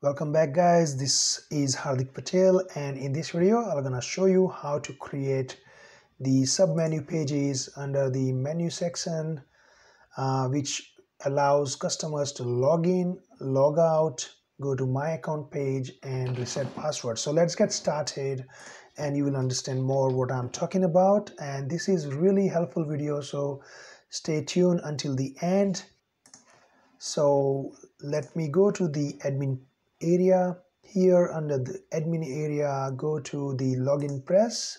Welcome back, guys. This is Hardik Patel, and in this video I'm gonna show you how to create the submenu pages under the menu section, which allows customers to log in, log out, go to my account page and reset password. So let's get started and you will understand more what I'm talking about. And this is really helpful video, so stay tuned until the end. So let me go to the admin area. Here under the admin area, go to the LoginPress.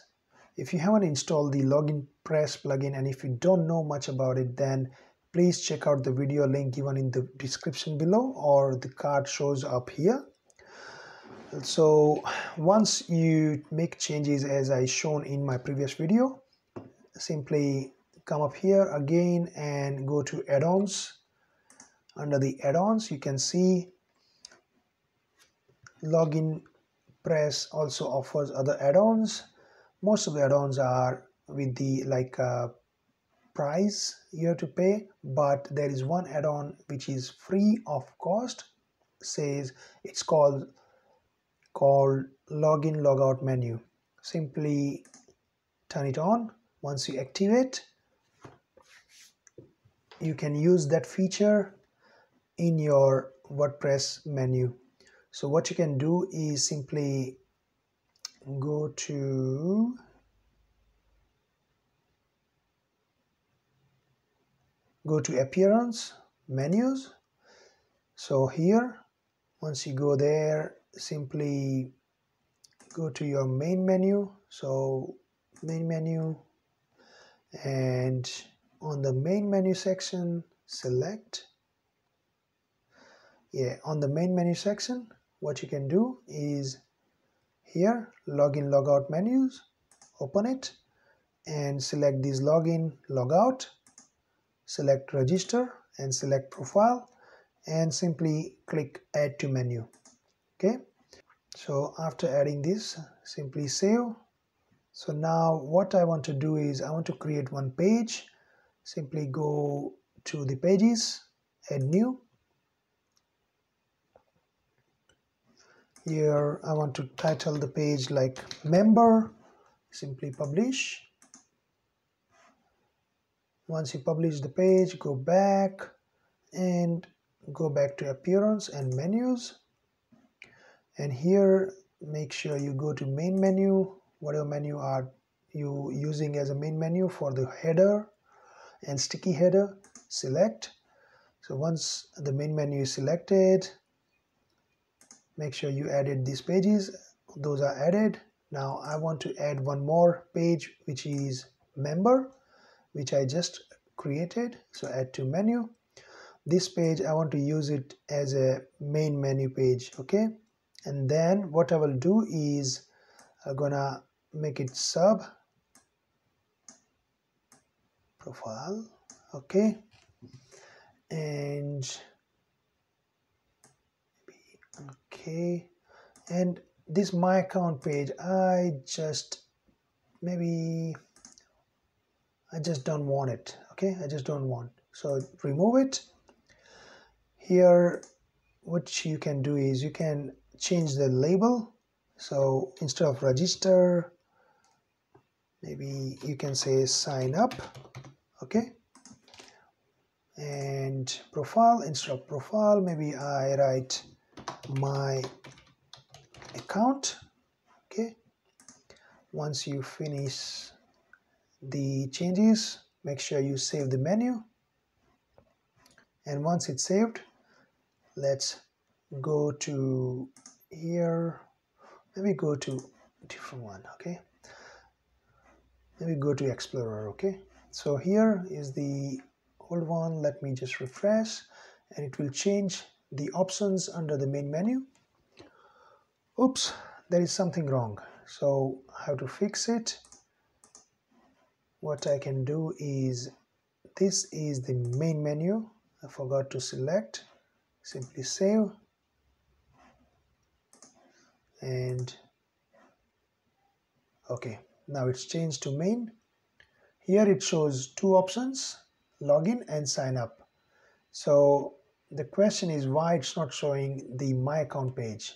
If you haven't installed the LoginPress plugin and if you don't know much about it, then please check out the video link given in the description below, or the card shows up here. So once you make changes as I shown in my previous video, simply come up here again and go to add-ons. Under the add-ons, you can see LoginPress also offers other add-ons. Most of the add-ons are with the price you have to pay, but there is one add-on which is free of cost. Says it's called login logout menu. Simply turn it on. Once you activate, you can use that feature in your WordPress menu. So what you can do is simply go to appearance, menus. So here, once you go there, simply go to your main menu. So main menu, and on the main menu section, select. On the main menu section, what you can do is here, login logout menus, open it and select this login logout, select register and select profile, and simply click add to menu. Okay, so after adding this, simply save. So now what I want to do is I want to create one page. Simply go to the pages, add new. Here I want to title the page like member. Simply publish. Once you publish the page, go back to appearance and menus, and here make sure you go to main menu. Whatever menu are you using as a main menu for the header and sticky header, select. So once the main menu is selected, make sure you added these pages. Those are added. Now I want to add one more page, which is member, which I just created. So add to menu. This page I want to use it as a main menu page. Okay, and then what I will do is I'm gonna make it sub profile. Okay, and this my account page, I just don't want it. Okay, I just don't want, so remove it. Here what you can do is you can change the label. So instead of register, maybe you can say sign up. Okay, and profile, instead of profile, maybe I write my account. Okay, once you finish the changes, make sure you save the menu, and once it's saved, let's go to here. Maybe go to a different one. Okay, maybe go to Explorer. Okay, so here is the old one. Let me just refresh and it will change the options under the main menu. Oops, there is something wrong, so how to fix it? What I can do is, this is the main menu, I forgot to select. Simply save, and okay, now it's changed to main. Here it shows two options, login and sign up. So the question is why it's not showing the My Account page,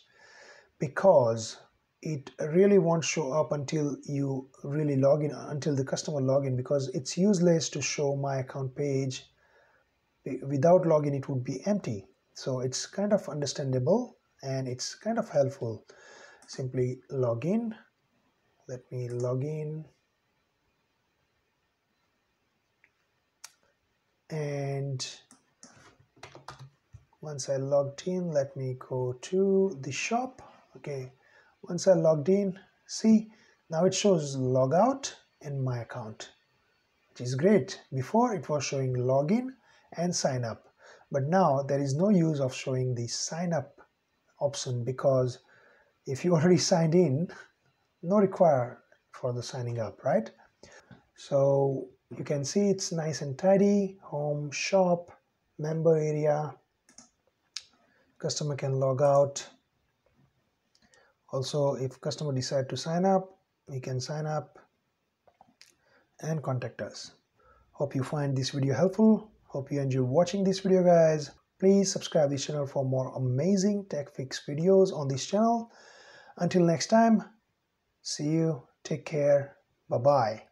because it really won't show up until you really log in, until the customer log in, because it's useless to show My Account page. Without login it would be empty. So it's kind of understandable and it's kind of helpful. Simply log in. Let me log in, and once I logged in, let me go to the shop. Okay, once I logged in, see, now it shows logout and My Account, which is great. Before it was showing login and sign up, but now there is no use of showing the sign up option, because if you already signed in, no require for the signing up, right? So you can see it's nice and tidy. Home, shop, member area, customer can log out. Also, if customer decide to sign up, we can sign up and contact us. Hope you find this video helpful. Hope you enjoy watching this video, guys. Please subscribe this channel for more amazing tech fix videos on this channel. Until next time, see you, take care, bye bye.